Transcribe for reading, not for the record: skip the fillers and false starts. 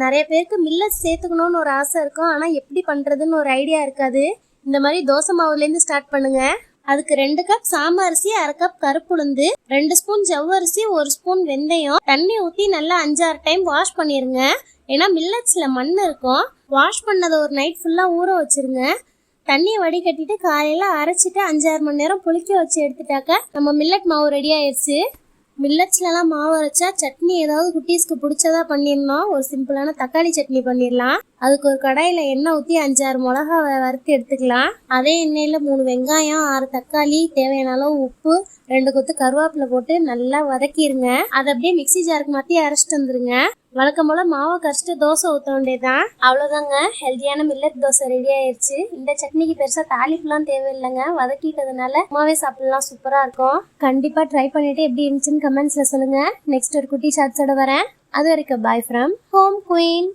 நிறைய பேருக்கு மில்லட் சேர்த்துக்கணும்னு ஒரு ஆசை இருக்கும், ஆனால் எப்படி பண்ணுறதுன்னு ஒரு ஐடியா இருக்காது. இந்த மாதிரி தோசை மாவுலேருந்து ஸ்டார்ட் பண்ணுங்க. அதுக்கு 2 கப் சாம்பார் அரிசி, 1/2 கப் கருப்புளுந்து, 2 ஸ்பூன் ஜவ்வரிசி, 1 ஸ்பூன் வெந்தயம், தண்ணி ஊற்றி நல்லா 5-6 டைம் வாஷ் பண்ணிடுங்க. ஏன்னா மில்லட்ஸில் மண் இருக்கும். வாஷ் பண்ணதை ஒரு நைட் ஃபுல்லாக ஊற வச்சுருங்க. தண்ணியை வடிகட்டிட்டு காலையில் அரைச்சிட்டு 5-6 மணி நேரம் புளிக்க வச்சு எடுத்துட்டாக்க நம்ம மில்லட் மாவு ரெடி ஆயிடுச்சு. மில்லட்ஸ்லாம் மாவு அரைச்சா சட்னி ஏதாவது குட்டீஸ்க்கு பிடிச்சதா பண்ணிடணும். ஒரு சிம்பிளான தக்காளி சட்னி பண்ணிடலாம். அதுக்கு ஒரு கடாயில் எண்ணெய் ஊற்றி 5-6 மிளகா வறுத்து எடுத்துக்கலாம். அதே எண்ணெயில் 3 வெங்காயம், 6 தக்காளி, தேவையான அளவு உப்பு, 2 கொத்து கருவேப்பிலை போட்டு நல்லா வதக்கிடுங்க. அதை அப்படியே மிக்சி ஜாருக்கு மாற்றி அரைச்சிட்டு வந்துருங்க. வழக்கம் போல மாவை கரைச்சிட்டு தோசை ஊற்ற வேண்டியதுதான். அவ்வளோதாங்க, ஹெல்த்தியான மில்லட் தோசை ரெடி ஆயிடுச்சு. இந்த சட்னிக்கு பெருசாக தாளிப்புலாம் தேவையில்லைங்க, வதக்கிட்டதுனால அம்மாவே சாப்பிடலாம், சூப்பராக இருக்கும். கண்டிப்பாக ட்ரை பண்ணிட்டு எப்படி இருந்துச்சுன்னு கமெண்ட்ஸில் சொல்லுங்கள். நெக்ஸ்ட் ஒரு குட்டி ஷார்ட்ஸோட வரேன். அது வரைக்கும் பாய் ஃப்ரம் ஹோம் குயின்.